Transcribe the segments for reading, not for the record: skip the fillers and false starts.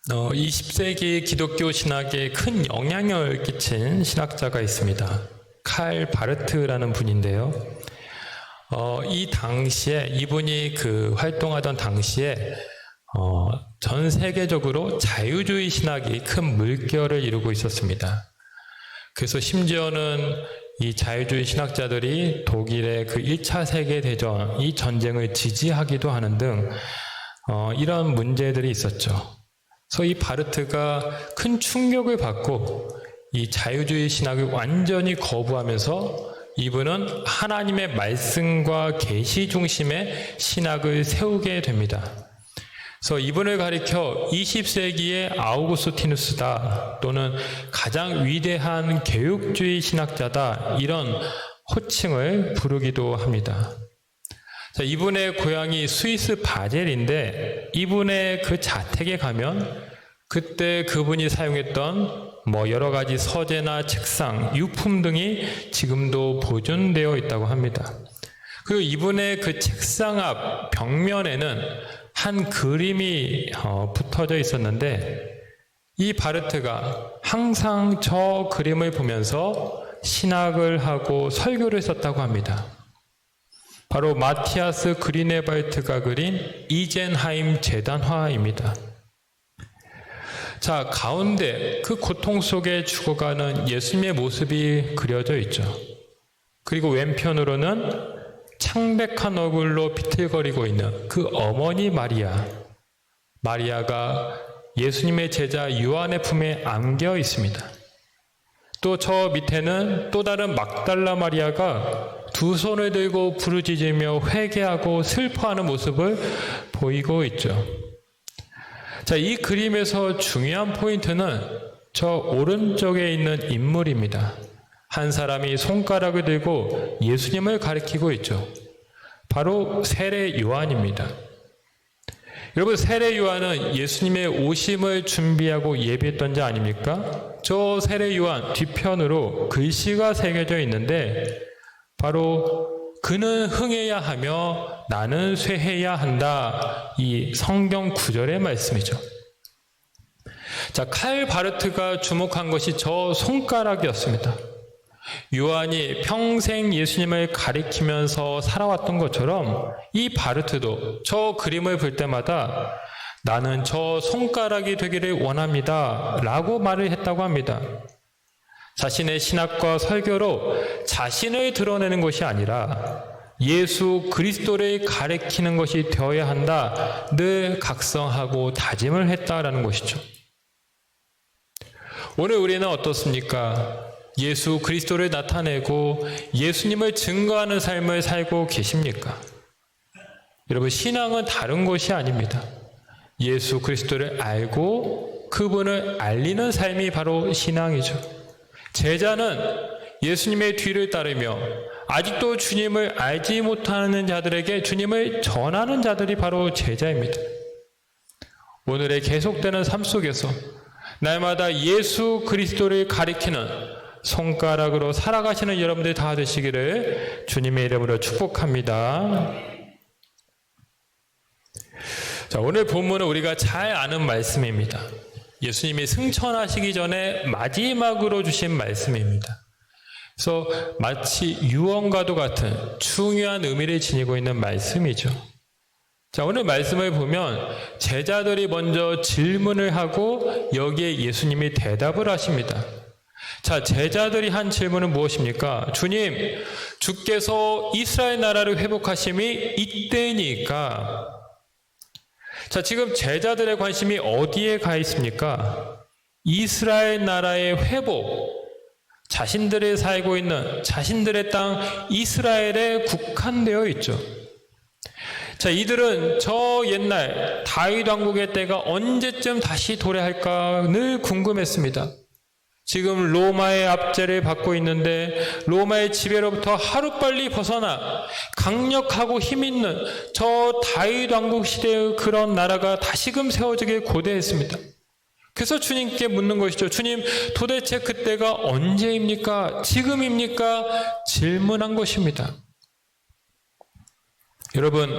20세기 기독교 신학에 큰 영향을 끼친 신학자가 있습니다. 칼 바르트라는 분인데요. 이 당시에 이분이 활동하던 당시에 전 세계적으로 자유주의 신학이 큰 물결을 이루고 있었습니다. 그래서 심지어는 이 자유주의 신학자들이 독일의 1차 세계대전, 이 전쟁을 지지하기도 하는 등 이런 문제들이 있었죠. 그래서 이 바르트가 큰 충격을 받고 이 자유주의 신학을 완전히 거부하면서 이분은 하나님의 말씀과 계시 중심의 신학을 세우게 됩니다. 그래서 이분을 가리켜 20세기의 아우구스티누스다 또는 가장 위대한 개혁주의 신학자다 이런 호칭을 부르기도 합니다. 자, 이분의 고향이 스위스 바젤인데 이분의 자택에 가면 그때 그분이 사용했던 여러 가지 서재나 책상, 유품 등이 지금도 보존되어 있다고 합니다. 그리고 이분의 책상 앞 벽면에는 한 그림이 붙어져 있었는데 이 바르트가 항상 저 그림을 보면서 신학을 하고 설교를 했었다고 합니다. 바로 마티아스 그리네발트가 그린 이젠하임 재단화입니다. 자, 가운데 고통 속에 죽어가는 예수님의 모습이 그려져 있죠. 그리고 왼편으로는 창백한 얼굴로 비틀거리고 있는 어머니 마리아가 예수님의 제자 요한의 품에 안겨 있습니다. 또 저 밑에는 또 다른 막달라 마리아가 두 손을 들고 부르짖으며 회개하고 슬퍼하는 모습을 보이고 있죠. 자, 이 그림에서 중요한 포인트는 저 오른쪽에 있는 인물입니다. 한 사람이 손가락을 들고 예수님을 가리키고 있죠. 바로 세례 요한입니다. 여러분, 세례 요한은 예수님의 오심을 준비하고 예비했던 자 아닙니까? 저 세례 요한 뒤편으로 글씨가 새겨져 있는데 바로 그는 흥해야 하며 나는 쇠해야 한다. 이 성경 구절의 말씀이죠. 자, 칼 바르트가 주목한 것이 저 손가락이었습니다. 요한이 평생 예수님을 가리키면서 살아왔던 것처럼 이 바르트도 저 그림을 볼 때마다 나는 저 손가락이 되기를 원합니다. 라고 말을 했다고 합니다. 자신의 신학과 설교로 자신을 드러내는 것이 아니라 예수 그리스도를 가리키는 것이 되어야 한다. 늘 각성하고 다짐을 했다라는 것이죠. 오늘 우리는 어떻습니까? 예수 그리스도를 나타내고 예수님을 증거하는 삶을 살고 계십니까? 여러분, 신앙은 다른 것이 아닙니다. 예수 그리스도를 알고 그분을 알리는 삶이 바로 신앙이죠. 제자는 예수님의 뒤를 따르며 아직도 주님을 알지 못하는 자들에게 주님을 전하는 자들이 바로 제자입니다. 오늘의 계속되는 삶 속에서 날마다 예수 그리스도를 가리키는 손가락으로 살아가시는 여러분들 다 되시기를 주님의 이름으로 축복합니다. 자, 오늘 본문은 우리가 잘 아는 말씀입니다. 예수님이 승천하시기 전에 마지막으로 주신 말씀입니다. 그래서 마치 유언과도 같은 중요한 의미를 지니고 있는 말씀이죠. 자, 오늘 말씀을 보면 제자들이 먼저 질문을 하고 여기에 예수님이 대답을 하십니다. 자, 제자들이 한 질문은 무엇입니까? 주님, 주께서 이스라엘 나라를 회복하심이 이때니까. 자, 지금 제자들의 관심이 어디에 가 있습니까? 이스라엘 나라의 회복, 자신들이 살고 있는 자신들의 땅 이스라엘에 국한되어 있죠. 자, 이들은 저 옛날 다윗 왕국의 때가 언제쯤 다시 도래할까 늘 궁금했습니다. 지금 로마의 압제를 받고 있는데 로마의 지배로부터 하루빨리 벗어나 강력하고 힘있는 저 다윗 왕국 시대의 그런 나라가 다시금 세워지길 고대했습니다. 그래서 주님께 묻는 것이죠. 주님, 도대체 그때가 언제입니까? 지금입니까? 질문한 것입니다. 여러분,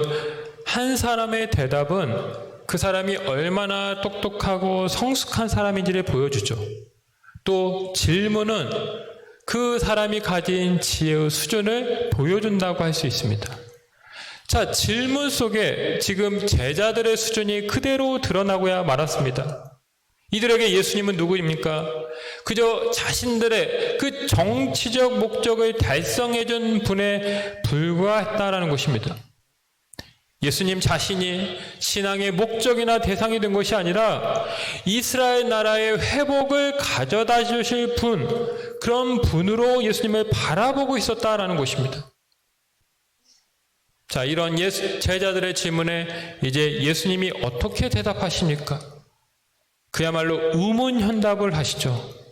한 사람의 대답은 그 사람이 얼마나 똑똑하고 성숙한 사람인지를 보여주죠. 또 질문은 그 사람이 가진 지혜의 수준을 보여준다고 할 수 있습니다. 자, 질문 속에 지금 제자들의 수준이 그대로 드러나고야 말았습니다. 이들에게 예수님은 누구입니까? 그저 자신들의 그 정치적 목적을 달성해준 분에 불과했다라는 것입니다. 예수님 자신이 신앙의 목적이나 대상이 된 것이 아니라 이스라엘 나라의 회복을 가져다 주실 분, 그런 분으로 예수님을 바라보고 있었다라는 것입니다. 자, 이런 제자들의 질문에 이제 예수님이 어떻게 대답하십니까? 그야말로 의문현답을 하시죠.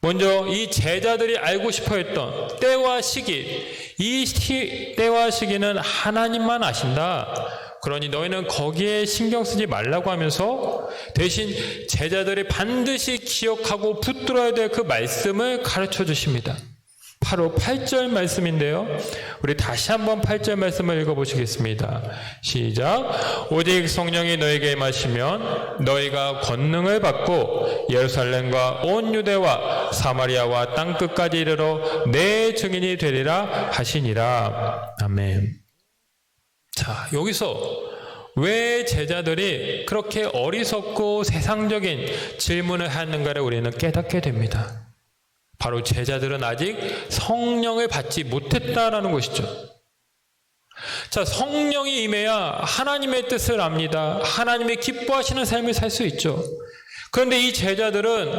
먼저 이 제자들이 알고 싶어 했던 때와 시기, 이 때와 시기는 하나님만 아신다. 그러니 너희는 거기에 신경 쓰지 말라고 하면서 대신 제자들이 반드시 기억하고 붙들어야 될 그 말씀을 가르쳐 주십니다. 바로 8절 말씀인데요. 우리 다시 한번 8절 말씀을 읽어보시겠습니다. 시작. 오직 성령이 너에게 임하시면 너희가 권능을 받고 예루살렘과 온 유대와 사마리아와 땅끝까지 이르러 내 증인이 되리라 하시니라. 아멘. 자, 여기서 왜 제자들이 그렇게 어리석고 세상적인 질문을 하는가를 우리는 깨닫게 됩니다. 바로 제자들은 아직 성령을 받지 못했다라는 것이죠. 자, 성령이 임해야 하나님의 뜻을 압니다. 하나님의 기뻐하시는 삶을 살 수 있죠. 그런데 이 제자들은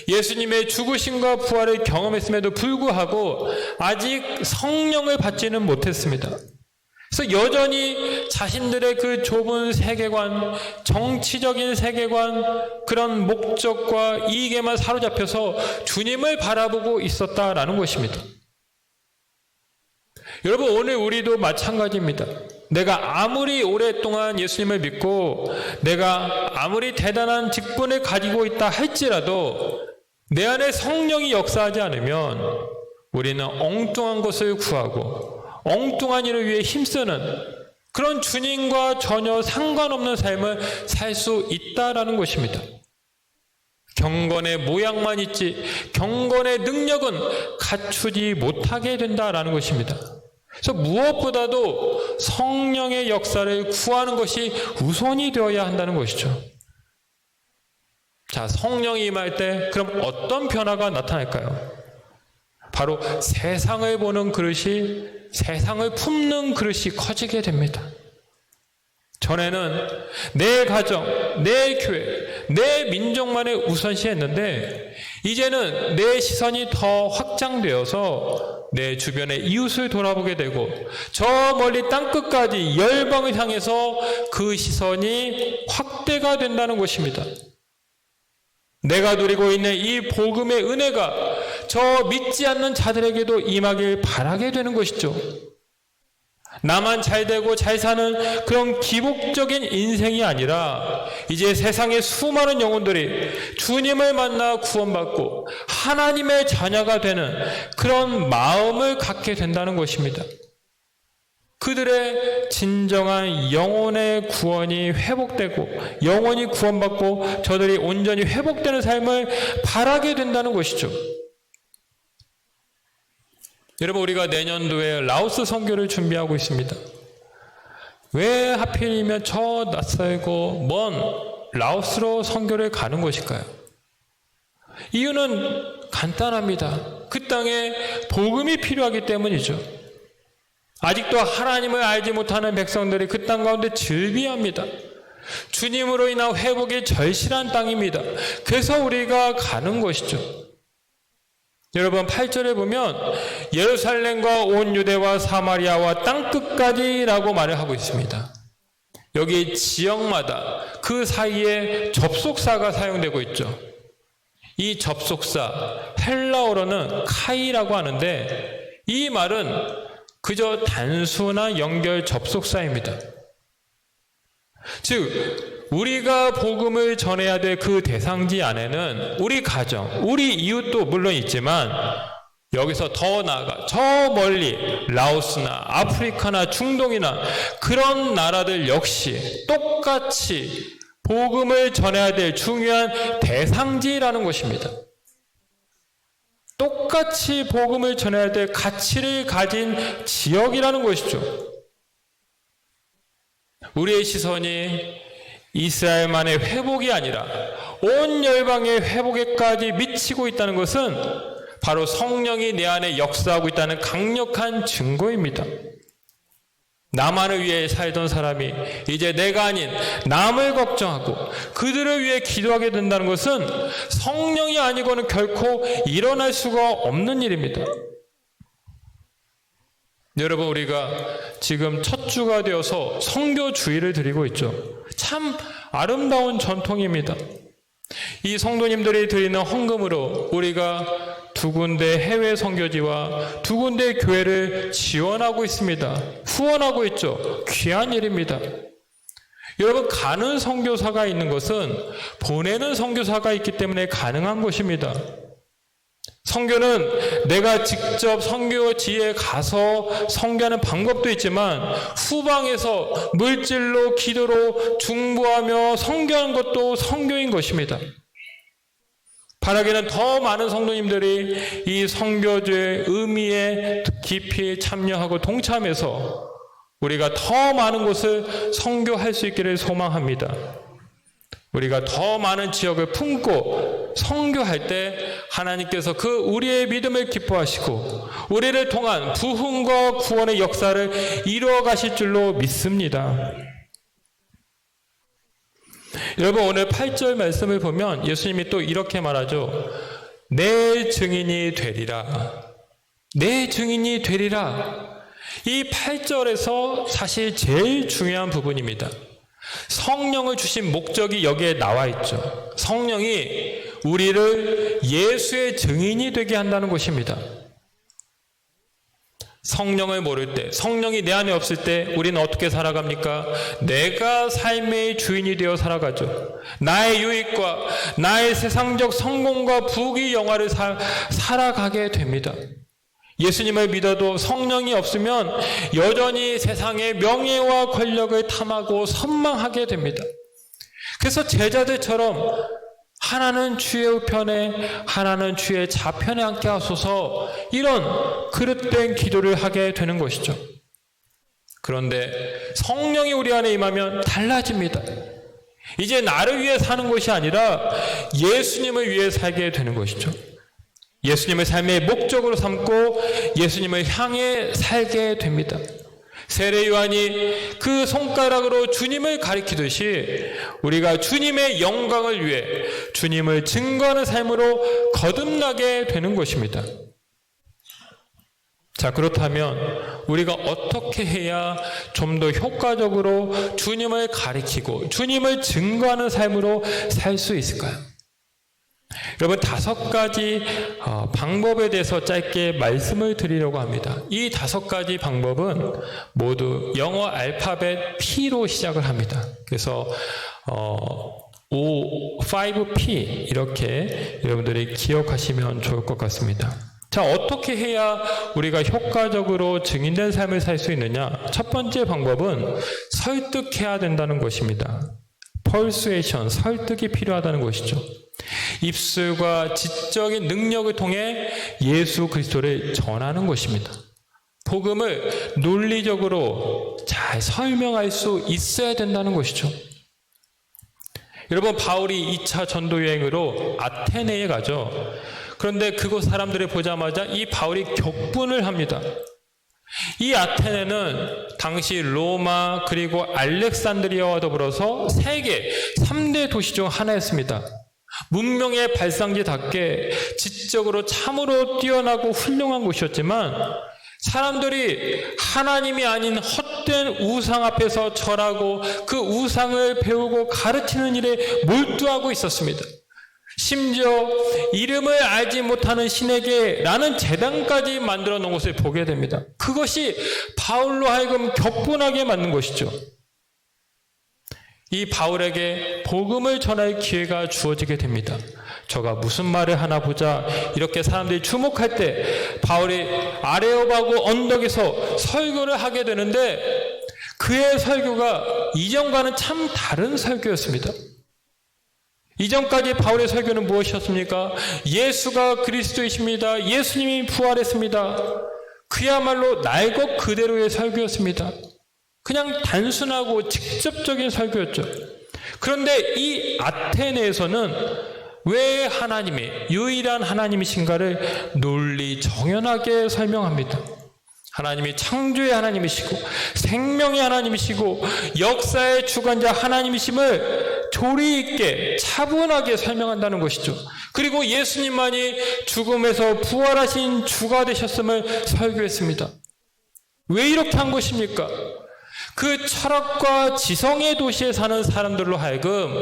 예수님의 죽으심과 부활을 경험했음에도 불구하고 아직 성령을 받지는 못했습니다. 그래서 여전히 자신들의 그 좁은 세계관, 정치적인 세계관, 그런 목적과 이익에만 사로잡혀서 주님을 바라보고 있었다라는 것입니다. 여러분, 오늘 우리도 마찬가지입니다. 내가 아무리 오랫동안 예수님을 믿고 내가 아무리 대단한 직분을 가지고 있다 할지라도 내 안에 성령이 역사하지 않으면 우리는 엉뚱한 것을 구하고 엉뚱한 일을 위해 힘쓰는 그런 주님과 전혀 상관없는 삶을 살 수 있다라는 것입니다. 경건의 모양만 있지 경건의 능력은 갖추지 못하게 된다라는 것입니다. 그래서 무엇보다도 성령의 역사를 구하는 것이 우선이 되어야 한다는 것이죠. 자, 성령이 임할 때 그럼 어떤 변화가 나타날까요? 바로 세상을 보는 그릇이, 세상을 품는 그릇이 커지게 됩니다. 전에는 내 가정, 내 교회, 내 민족만을 우선시했는데 이제는 내 시선이 더 확장되어서 내 주변의 이웃을 돌아보게 되고 저 멀리 땅끝까지 열방을 향해서 그 시선이 확대가 된다는 것입니다. 내가 누리고 있는 이 복음의 은혜가 저 믿지 않는 자들에게도 임하길 바라게 되는 것이죠. 나만 잘 되고 잘 사는 그런 기복적인 인생이 아니라 이제 세상의 수많은 영혼들이 주님을 만나 구원받고 하나님의 자녀가 되는 그런 마음을 갖게 된다는 것입니다. 그들의 진정한 영혼의 구원이 회복되고 영혼이 구원받고 저들이 온전히 회복되는 삶을 바라게 된다는 것이죠. 여러분, 우리가 내년도에 라오스 선교를 준비하고 있습니다. 왜 하필이면 저 낯설고 먼 라오스로 선교를 가는 것일까요? 이유는 간단합니다. 그 땅에 복음이 필요하기 때문이죠. 아직도 하나님을 알지 못하는 백성들이 그 땅 가운데 즐비합니다. 주님으로 인한 회복이 절실한 땅입니다. 그래서 우리가 가는 것이죠. 여러분, 8절에 보면 예루살렘과 온 유대와 사마리아와 땅끝까지라고 말을 하고 있습니다. 여기 지역마다 그 사이에 접속사가 사용되고 있죠. 이 접속사, 헬라어로는 카이라고 하는데 이 말은 그저 단순한 연결 접속사입니다. 즉, 우리가 복음을 전해야 될 그 대상지 안에는 우리 가정, 우리 이웃도 물론 있지만 여기서 더 나아가 저 멀리 라오스나 아프리카나 중동이나 그런 나라들 역시 똑같이 복음을 전해야 될 중요한 대상지라는 것입니다. 똑같이 복음을 전해야 될 가치를 가진 지역이라는 것이죠. 우리의 시선이 이스라엘만의 회복이 아니라 온 열방의 회복에까지 미치고 있다는 것은 바로 성령이 내 안에 역사하고 있다는 강력한 증거입니다. 나만을 위해 살던 사람이 이제 내가 아닌 남을 걱정하고 그들을 위해 기도하게 된다는 것은 성령이 아니고는 결코 일어날 수가 없는 일입니다. 여러분, 우리가 지금 첫 주가 되어서 성교 주일을 드리고 있죠. 참 아름다운 전통입니다. 이 성도님들이 드리는 헌금으로 우리가 2군데 해외 선교지와 2군데 교회를 지원하고 있습니다. 후원하고 있죠. 귀한 일입니다. 여러분, 가는 선교사가 있는 것은 보내는 선교사가 있기 때문에 가능한 것입니다. 선교는 내가 직접 선교지에 가서 선교하는 방법도 있지만 후방에서 물질로 기도로 중보하며 선교하는 것도 선교인 것입니다. 바라기는 더 많은 성도님들이 이 선교주의 의미에 깊이 참여하고 동참해서 우리가 더 많은 곳을 선교할 수 있기를 소망합니다. 우리가 더 많은 지역을 품고 선교할 때 하나님께서 그 우리의 믿음을 기뻐하시고 우리를 통한 부흥과 구원의 역사를 이루어 가실 줄로 믿습니다. 여러분, 오늘 8절 말씀을 보면 예수님이 또 이렇게 말하죠. 내 증인이 되리라. 내 증인이 되리라. 이 8절에서 사실 제일 중요한 부분입니다. 성령을 주신 목적이 여기에 나와 있죠. 성령이 우리를 예수의 증인이 되게 한다는 것입니다. 성령을 모를 때, 성령이 내 안에 없을 때 우리는 어떻게 살아갑니까? 내가 삶의 주인이 되어 살아가죠. 나의 유익과 나의 세상적 성공과 부귀 영화를 살아가게 됩니다. 예수님을 믿어도 성령이 없으면 여전히 세상의 명예와 권력을 탐하고 선망하게 됩니다. 그래서 제자들처럼 하나는 주의 우편에 하나는 주의 좌편에 앉게 하소서, 이런 그릇된 기도를 하게 되는 것이죠. 그런데 성령이 우리 안에 임하면 달라집니다. 이제 나를 위해 사는 것이 아니라 예수님을 위해 살게 되는 것이죠. 예수님을 삶의 목적으로 삼고 예수님을 향해 살게 됩니다. 세례 요한이 그 손가락으로 주님을 가리키듯이 우리가 주님의 영광을 위해 주님을 증거하는 삶으로 거듭나게 되는 것입니다. 자, 그렇다면 우리가 어떻게 해야 좀 더 효과적으로 주님을 가리키고 주님을 증거하는 삶으로 살 수 있을까요? 여러분, 5가지 방법에 대해서 짧게 말씀을 드리려고 합니다. 이 5가지 방법은 모두 영어 알파벳 P로 시작을 합니다. 그래서 5P 이렇게 여러분들이 기억하시면 좋을 것 같습니다. 자, 어떻게 해야 우리가 효과적으로 증인된 삶을 살 수 있느냐? 첫 번째 방법은 설득해야 된다는 것입니다. persuasion, 설득이 필요하다는 것이죠. 입술과 지적인 능력을 통해 예수 그리스도를 전하는 것입니다. 복음을 논리적으로 잘 설명할 수 있어야 된다는 것이죠. 여러분, 바울이 2차 전도 여행으로 아테네에 가죠. 그런데 그곳 사람들을 보자마자 이 바울이 격분을 합니다. 이 아테네는 당시 로마 그리고 알렉산드리아와 더불어서 세계 3대 도시 중 하나였습니다. 문명의 발상지답게 지적으로 참으로 뛰어나고 훌륭한 곳이었지만 사람들이 하나님이 아닌 헛된 우상 앞에서 절하고 그 우상을 배우고 가르치는 일에 몰두하고 있었습니다. 심지어 이름을 알지 못하는 신에게 라는 제단까지 만들어 놓은 것을 보게 됩니다. 그것이 바울로 하여금 격분하게 만든 것이죠. 이 바울에게 복음을 전할 기회가 주어지게 됩니다. 저가 무슨 말을 하나 보자 이렇게 사람들이 주목할 때 바울이 아레오바고 언덕에서 설교를 하게 되는데 그의 설교가 이전과는 참 다른 설교였습니다. 이전까지 바울의 설교는 무엇이었습니까? 예수가 그리스도이십니다. 예수님이 부활했습니다. 그야말로 날 것 그대로의 설교였습니다. 그냥 단순하고 직접적인 설교였죠. 그런데 이 아테네에서는 왜 하나님이 유일한 하나님이신가를 논리 정연하게 설명합니다. 하나님이 창조의 하나님이시고 생명의 하나님이시고 역사의 주관자 하나님이심을 조리 있게 차분하게 설명한다는 것이죠. 그리고 예수님만이 죽음에서 부활하신 주가 되셨음을 설교했습니다. 왜 이렇게 한 것입니까? 그 철학과 지성의 도시에 사는 사람들로 하여금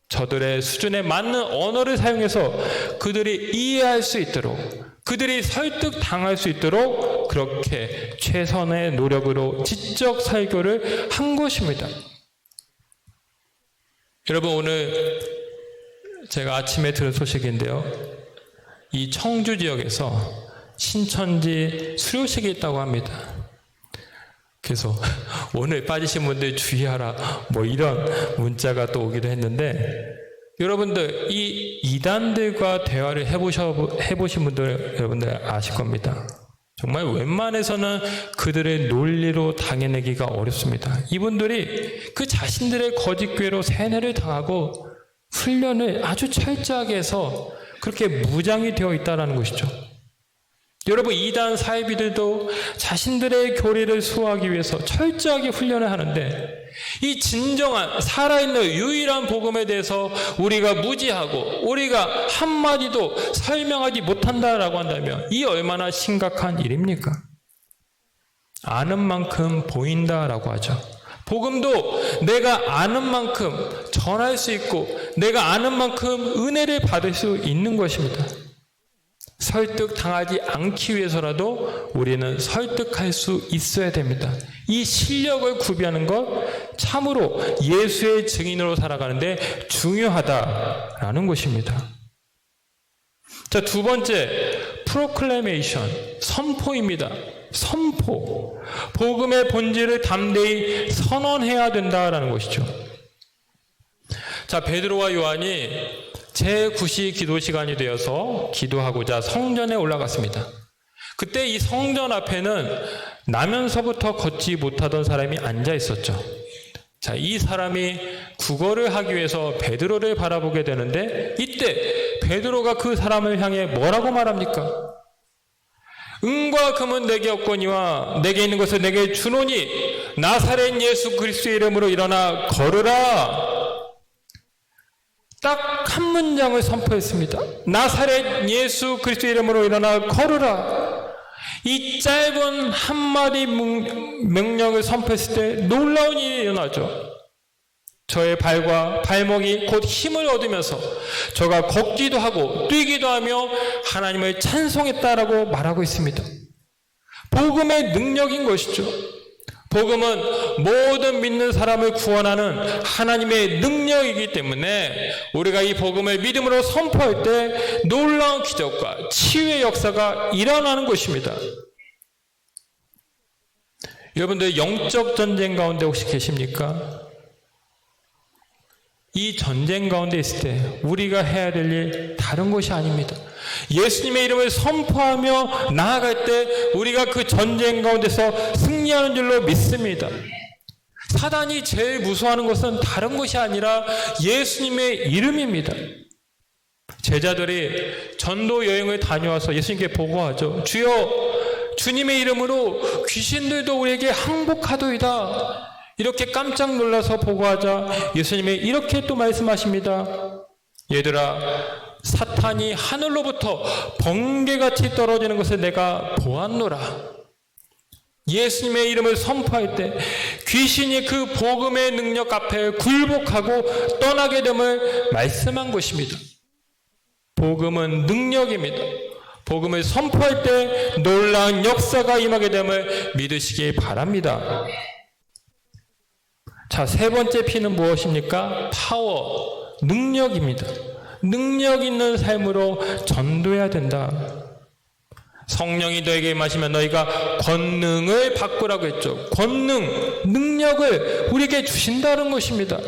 저들의 수준에 맞는 언어를 사용해서 그들이 이해할 수 있도록, 그들이 설득당할 수 있도록 그렇게 최선의 노력으로 지적 설교를 한 것입니다. 여러분, 오늘 제가 아침에 들은 소식인데요. 이 청주 지역에서 신천지 수료식이 있다고 합니다. 그래서 오늘 빠지신 분들 주의하라 뭐 이런 문자가 또 오기도 했는데, 여러분들 이 이단들과 대화를 해보신 분들 여러분들 아실 겁니다. 정말 웬만해서는 그들의 논리로 당해내기가 어렵습니다. 이분들이 그 자신들의 거짓교회로 세뇌를 당하고 훈련을 아주 철저하게 해서 그렇게 무장이 되어 있다는 것이죠. 여러분, 이단 사이비들도 자신들의 교리를 수호하기 위해서 철저하게 훈련을 하는데, 이 진정한 살아있는 유일한 복음에 대해서 우리가 무지하고 우리가 한마디도 설명하지 못한다라고 한다면 이 얼마나 심각한 일입니까? 아는 만큼 보인다라고 하죠. 복음도 내가 아는 만큼 전할 수 있고 내가 아는 만큼 은혜를 받을 수 있는 것입니다. 설득당하지 않기 위해서라도 우리는 설득할 수 있어야 됩니다. 이 실력을 구비하는 것 참으로 예수의 증인으로 살아가는데 중요하다라는 것입니다. 자, 두 번째, 프로클레메이션, 선포입니다. 선포. 복음의 본질을 담대히 선언해야 된다라는 것이죠. 자, 베드로와 요한이 제9시 기도 시간이 되어서 기도하고자 성전에 올라갔습니다. 그때 이 성전 앞에는 나면서부터 걷지 못하던 사람이 앉아 있었죠. 자, 이 사람이 구걸을 하기 위해서 베드로를 바라보게 되는데, 이때 베드로가 그 사람을 향해 뭐라고 말합니까? 은과 금은 내게 없거니와 내게 있는 것을 내게 주노니 나사렛 예수 그리스도의 이름으로 일어나 걸으라. 딱 한 문장을 선포했습니다. 나사렛 예수 그리스도의 이름으로 일어나 걸으라. 이 짧은 한마디 명령을 선포했을 때 놀라운 일이 일어나죠. 저의 발과 발목이 곧 힘을 얻으면서 저가 걷기도 하고 뛰기도 하며 하나님을 찬송했다라고 말하고 있습니다. 복음의 능력인 것이죠. 복음은 모든 믿는 사람을 구원하는 하나님의 능력이기 때문에 우리가 이 복음을 믿음으로 선포할 때 놀라운 기적과 치유의 역사가 일어나는 것입니다. 여러분들 영적 전쟁 가운데 혹시 계십니까? 이 전쟁 가운데 있을 때 우리가 해야 될 일 다른 것이 아닙니다. 예수님의 이름을 선포하며 나아갈 때 우리가 그 전쟁 가운데서 승리하는 줄로 믿습니다. 사단이 제일 무서워하는 것은 다른 것이 아니라 예수님의 이름입니다. 제자들이 전도 여행을 다녀와서 예수님께 보고하죠. 주여, 주님의 이름으로 귀신들도 우리에게 항복하도이다. 이렇게 깜짝 놀라서 보고하자 예수님이 이렇게 또 말씀하십니다. 얘들아, 사탄이 하늘로부터 번개같이 떨어지는 것을 내가 보았노라. 예수님의 이름을 선포할 때 귀신이 그 복음의 능력 앞에 굴복하고 떠나게 됨을 말씀한 것입니다. 복음은 능력입니다. 복음을 선포할 때 놀라운 역사가 임하게 됨을 믿으시기 바랍니다. 자, 세 번째 P는 무엇입니까? 파워, 능력입니다. 능력 있는 삶으로 전도해야 된다. 성령이 너에게 임하시면 너희가 권능을 받으라고 했죠. 권능, 능력을 우리에게 주신다는 것입니다.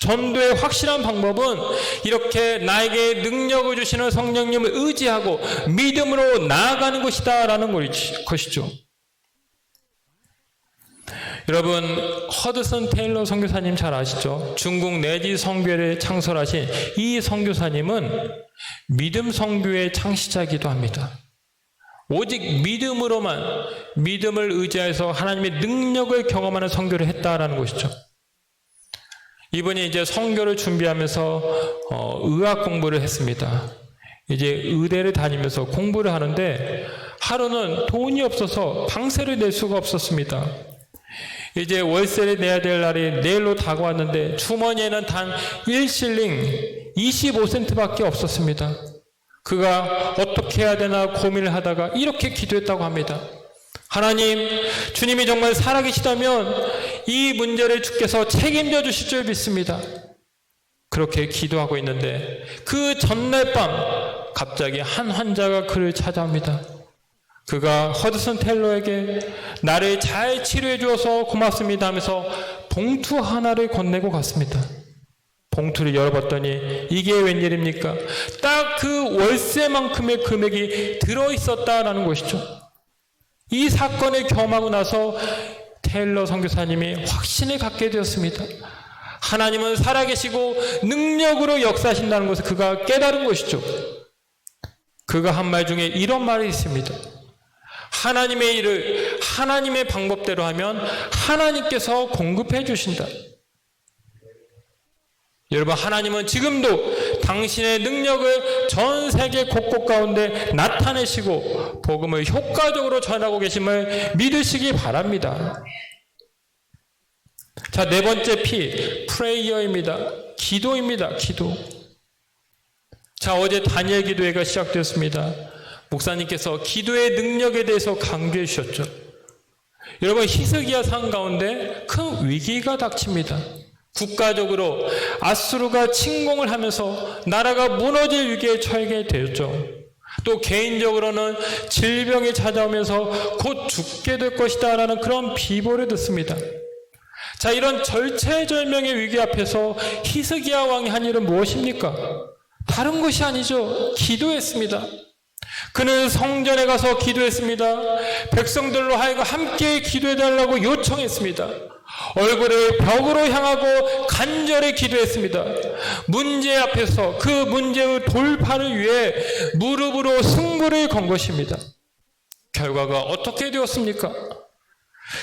전도의 확실한 방법은 이렇게 나에게 능력을 주시는 성령님을 의지하고 믿음으로 나아가는 것이다라는 것이죠. 여러분, 허드슨 테일러 선교사님 잘 아시죠? 중국 내지 선교회를 창설하신 이 선교사님은 믿음 선교의 창시자이기도 합니다. 오직 믿음으로만, 믿음을 의지해서 하나님의 능력을 경험하는 선교를 했다라는 것이죠. 이분이 이제 선교를 준비하면서 의학 공부를 했습니다. 이제 의대를 다니면서 공부를 하는데 하루는 돈이 없어서 방세를 낼 수가 없었습니다. 이제 월세를 내야 될 날이 내일로 다가왔는데 주머니에는 단 1실링 25센트밖에 없었습니다. 그가 어떻게 해야 되나 고민을 하다가 이렇게 기도했다고 합니다. 하나님, 주님이 정말 살아계시다면 이 문제를 주께서 책임져 주실 줄 믿습니다. 그렇게 기도하고 있는데 그 전날 밤 갑자기 한 환자가 그를 찾아옵니다. 그가 허드슨 테일러에게 나를 잘 치료해 주어서 고맙습니다 하면서 봉투 하나를 건네고 갔습니다. 봉투를 열어봤더니 이게 웬일입니까? 딱 그 월세만큼의 금액이 들어있었다라는 것이죠. 이 사건을 경험하고 나서 테일러 선교사님이 확신을 갖게 되었습니다. 하나님은 살아계시고 능력으로 역사하신다는 것을 그가 깨달은 것이죠. 그가 한 말 중에 이런 말이 있습니다. 하나님의 일을 하나님의 방법대로 하면 하나님께서 공급해 주신다. 여러분, 하나님은 지금도 당신의 능력을 전 세계 곳곳 가운데 나타내시고 복음을 효과적으로 전하고 계심을 믿으시기 바랍니다. 자, 네 번째 P, 프레이어입니다. 기도입니다. 기도. 자, 어제 다니엘 기도회가 시작되었습니다. 목사님께서 기도의 능력에 대해서 강조해 주셨죠. 여러분, 히스기야 상 가운데 큰 위기가 닥칩니다. 국가적으로 아수르가 침공을 하면서 나라가 무너질 위기에 처하게 되었죠. 또 개인적으로는 질병이 찾아오면서 곧 죽게 될 것이다 라는 그런 비보를 듣습니다. 자, 이런 절체절명의 위기 앞에서 히스기야 왕이 한 일은 무엇입니까? 다른 것이 아니죠. 기도했습니다. 그는 성전에 가서 기도했습니다. 백성들로 하여금 함께 기도해달라고 요청했습니다. 얼굴을 벽으로 향하고 간절히 기도했습니다. 문제 앞에서 그 문제의 돌파를 위해 무릎으로 승부를 건 것입니다. 결과가 어떻게 되었습니까?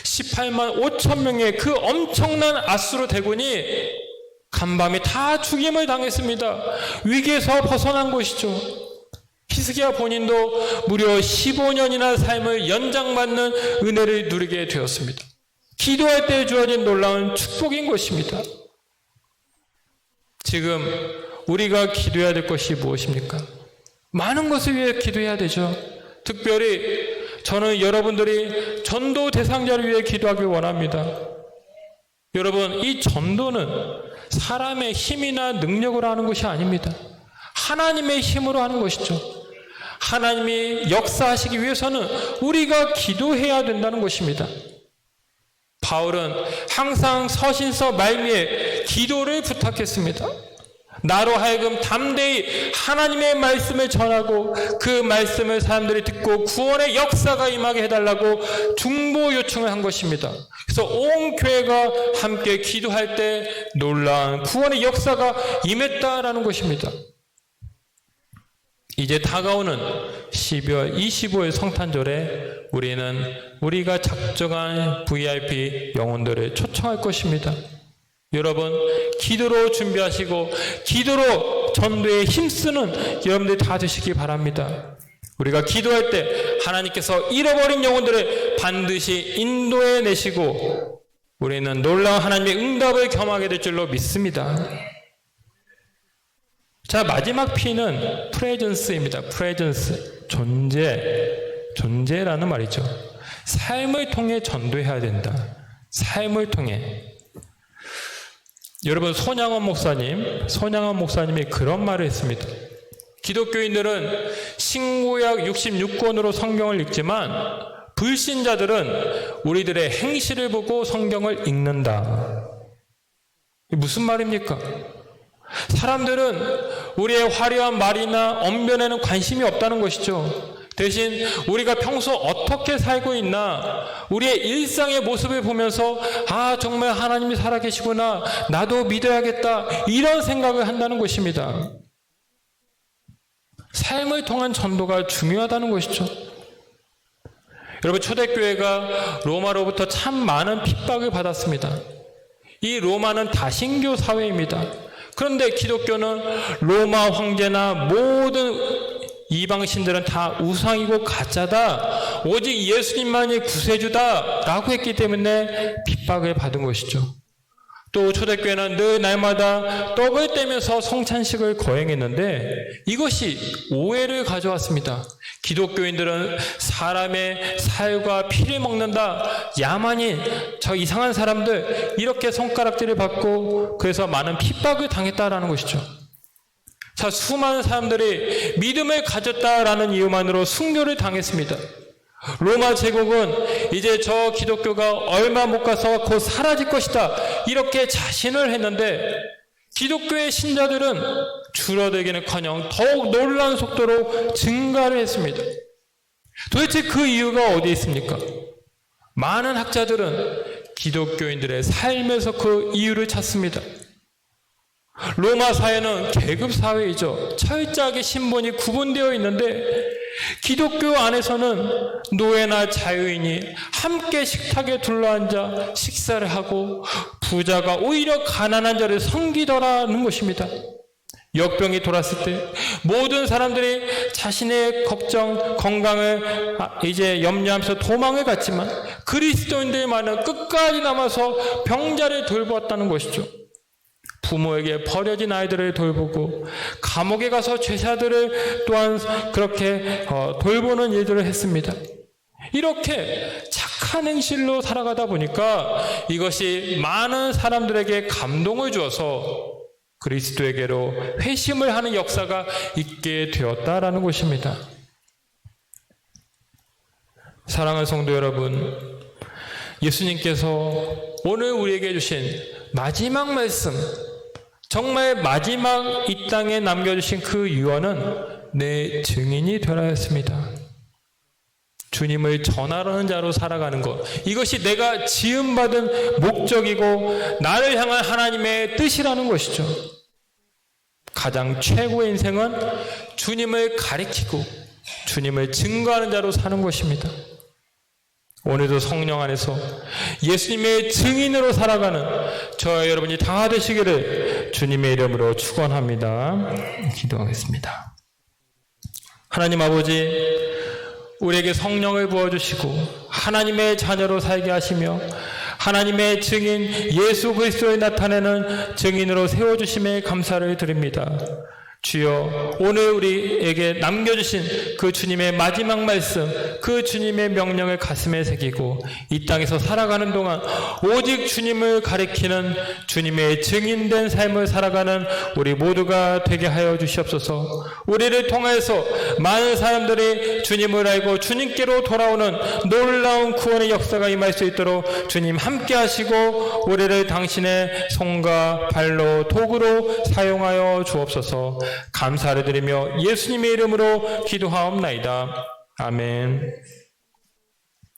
18만 5천 명의 그 엄청난 아수르 대군이 간밤에 다 죽임을 당했습니다. 위기에서 벗어난 것이죠. 히스기야 본인도 무려 15년이나 삶을 연장받는 은혜를 누리게 되었습니다. 기도할 때 주어진 놀라운 축복인 것입니다. 지금 우리가 기도해야 될 것이 무엇입니까? 많은 것을 위해 기도해야 되죠. 특별히 저는 여러분들이 전도 대상자를 위해 기도하길 원합니다. 여러분, 이 전도는 사람의 힘이나 능력으로 하는 것이 아닙니다. 하나님의 힘으로 하는 것이죠. 하나님이 역사하시기 위해서는 우리가 기도해야 된다는 것입니다. 바울은 항상 서신서 말미에 기도를 부탁했습니다. 나로 하여금 담대히 하나님의 말씀을 전하고 그 말씀을 사람들이 듣고 구원의 역사가 임하게 해달라고 중보 요청을 한 것입니다. 그래서 온 교회가 함께 기도할 때 놀라운 구원의 역사가 임했다라는 것입니다. 이제 다가오는 12월 25일 성탄절에 우리는 우리가 작정한 VIP 영혼들을 초청할 것입니다. 여러분, 기도로 준비하시고 기도로 전도에 힘쓰는 여러분들이 다 되시기 바랍니다. 우리가 기도할 때 하나님께서 잃어버린 영혼들을 반드시 인도해 내시고 우리는 놀라운 하나님의 응답을 경험하게 될 줄로 믿습니다. 자, 마지막 P는 프레전스입니다. 프레전스, 존재라는 말이죠. 삶을 통해 전도해야 된다. 삶을 통해. 여러분, 손양원 목사님이 그런 말을 했습니다. 기독교인들은 신구약 66권으로 성경을 읽지만 불신자들은 우리들의 행실을 보고 성경을 읽는다. 무슨 말입니까? 사람들은 우리의 화려한 말이나 언변에는 관심이 없다는 것이죠. 대신 우리가 평소 어떻게 살고 있나, 우리의 일상의 모습을 보면서 정말 하나님이 살아계시구나, 나도 믿어야겠다, 이런 생각을 한다는 것입니다. 삶을 통한 전도가 중요하다는 것이죠. 여러분, 초대교회가 로마로부터 참 많은 핍박을 받았습니다. 이 로마는 다신교 사회입니다. 그런데 기독교는 로마 황제나 모든 이방신들은 다 우상이고 가짜다, 오직 예수님만이 구세주다 라고 했기 때문에 핍박을 받은 것이죠. 또 초대교회는 늘 날마다 떡을 떼면서 성찬식을 거행했는데 이것이 오해를 가져왔습니다. 기독교인들은 사람의 살과 피를 먹는다, 야만인, 저 이상한 사람들, 이렇게 손가락질을 받고 그래서 많은 핍박을 당했다라는 것이죠. 자, 수많은 사람들이 믿음을 가졌다라는 이유만으로 순교를 당했습니다. 로마 제국은 이제 저 기독교가 얼마 못 가서 곧 사라질 것이다, 이렇게 자신을 했는데 기독교의 신자들은 줄어들기는커녕 더욱 놀라운 속도로 증가를 했습니다. 도대체 그 이유가 어디에 있습니까? 많은 학자들은 기독교인들의 삶에서 그 이유를 찾습니다. 로마 사회는 계급 사회이죠. 철저하게 신분이 구분되어 있는데 기독교 안에서는 노예나 자유인이 함께 식탁에 둘러앉아 식사를 하고 부자가 오히려 가난한 자를 섬기더라는 것입니다. 역병이 돌았을 때 모든 사람들이 자신의 걱정, 건강을 이제 염려하면서 도망을 갔지만 그리스도인들만은 끝까지 남아서 병자를 돌보았다는 것이죠. 부모에게 버려진 아이들을 돌보고 감옥에 가서 죄사들을 또한 그렇게 돌보는 일들을 했습니다. 이렇게 착한 행실로 살아가다 보니까 이것이 많은 사람들에게 감동을 주어서 그리스도에게로 회심을 하는 역사가 있게 되었다라는 것입니다. 사랑하는 성도 여러분, 예수님께서 오늘 우리에게 주신 마지막 말씀, 정말 마지막 이 땅에 남겨주신 그 유언은 내 증인이 되라 했습니다. 주님을 전하려는 자로 살아가는 것, 이것이 내가 지음받은 목적이고 나를 향한 하나님의 뜻이라는 것이죠. 가장 최고의 인생은 주님을 가리키고 주님을 증거하는 자로 사는 것입니다. 오늘도 성령 안에서 예수님의 증인으로 살아가는 저와 여러분이 다 되시기를 주님의 이름으로 축원합니다. 기도하겠습니다. 하나님 아버지, 우리에게 성령을 부어주시고 하나님의 자녀로 살게 하시며 하나님의 증인 예수 그리스도를 나타내는 증인으로 세워주심에 감사를 드립니다. 주여, 오늘 우리에게 남겨주신 그 주님의 마지막 말씀, 그 주님의 명령을 가슴에 새기고 이 땅에서 살아가는 동안 오직 주님을 가리키는 주님의 증인된 삶을 살아가는 우리 모두가 되게 하여 주시옵소서. 우리를 통해서 많은 사람들이 주님을 알고 주님께로 돌아오는 놀라운 구원의 역사가 임할 수 있도록 주님 함께 하시고 우리를 당신의 손과 발로 도구로 사용하여 주옵소서. 감사를 드리며 예수님의 이름으로 기도하옵나이다. 아멘.